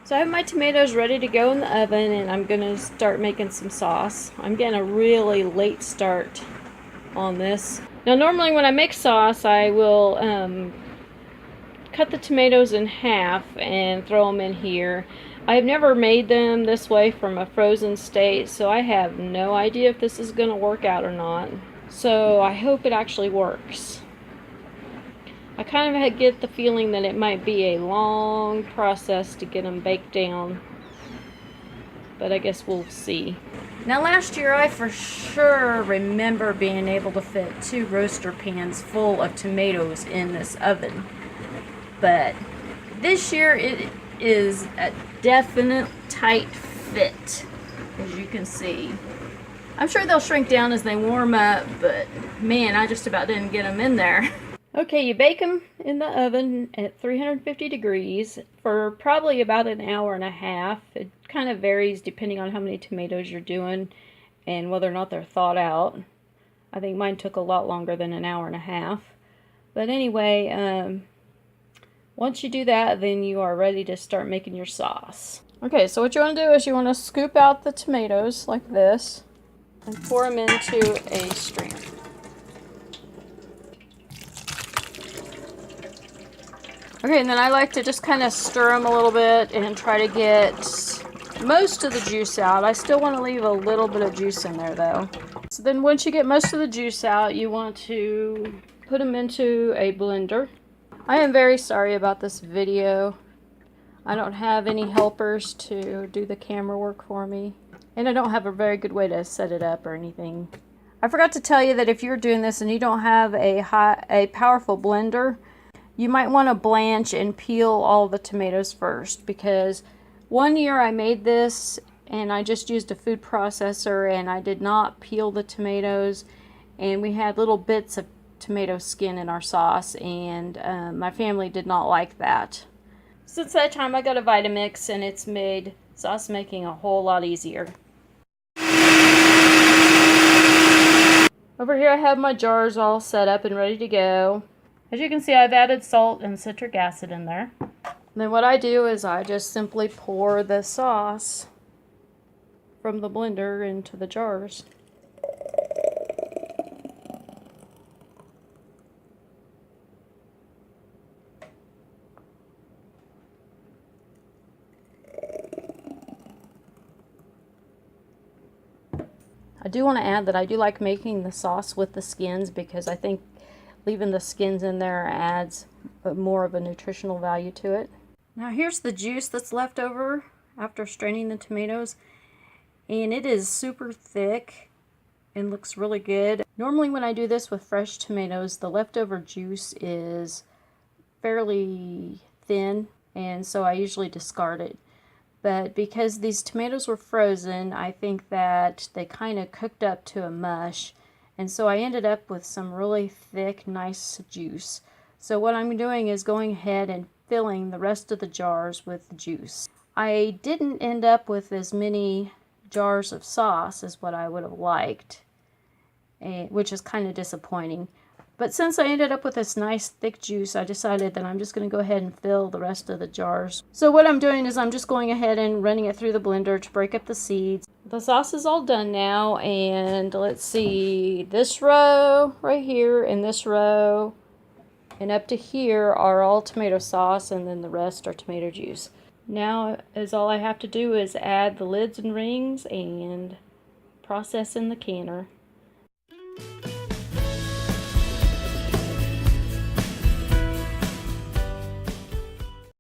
So I have my tomatoes ready to go in the oven, and I'm going to start making some sauce. I'm getting a really late start on this. Now normally when I make sauce, I will cut the tomatoes in half and throw them in here. I've never made them this way from a frozen state, so I have no idea if this is going to work out or not. So I hope it actually works. I kind of get the feeling that it might be a long process to get them baked down, but I guess we'll see. Now last year I for sure remember being able to fit 2 roaster pans full of tomatoes in this oven, but this year it is a definite tight fit, as you can see. I'm sure they'll shrink down as they warm up, but man, I just about didn't get them in there. Okay, you bake them in the oven at 350 degrees for probably about an hour and a half. It kind of varies depending on how many tomatoes you're doing and whether or not they're thawed out. I think mine took a lot longer than an hour and a half. But anyway, once you do that, then you are ready to start making your sauce. Okay, so what you want to do is you want to scoop out the tomatoes like this and pour them into a strainer. Okay, and then I like to just kind of stir them a little bit and try to get most of the juice out. I still want to leave a little bit of juice in there though. So then once you get most of the juice out, you want to put them into a blender. I am very sorry about this video. I don't have any helpers to do the camera work for me. And I don't have a very good way to set it up or anything. I forgot to tell you that if you're doing this and you don't have a powerful blender, you might want to blanch and peel all the tomatoes first, because one year I made this and I just used a food processor and I did not peel the tomatoes, and we had little bits of tomato skin in our sauce, and my family did not like that. Since that time I got a Vitamix, and it's made sauce making a whole lot easier. Over here I have my jars all set up and ready to go. As you can see, I've added salt and citric acid in there. Then what I do is I just simply pour the sauce from the blender into the jars. I do want to add that I do like making the sauce with the skins, because I think leaving the skins in there adds more of a nutritional value to it. Now here's the juice that's left over after straining the tomatoes, and it is super thick and looks really good. Normally when I do this with fresh tomatoes, the leftover juice is fairly thin, and so I usually discard it. But because these tomatoes were frozen, I think that they kind of cooked up to a mush. And so I ended up with some really thick, nice juice. So what I'm doing is going ahead and filling the rest of the jars with juice. I didn't end up with as many jars of sauce as what I would have liked, which is kind of disappointing. But since I ended up with this nice thick juice, I decided that I'm just going to go ahead and fill the rest of the jars. So what I'm doing is I'm just going ahead and running it through the blender to break up the seeds. The sauce is all done now, and let's see, this row right here and this row and up to here are all tomato sauce, and then the rest are tomato juice. Now all I have to do is add the lids and rings and process in the canner.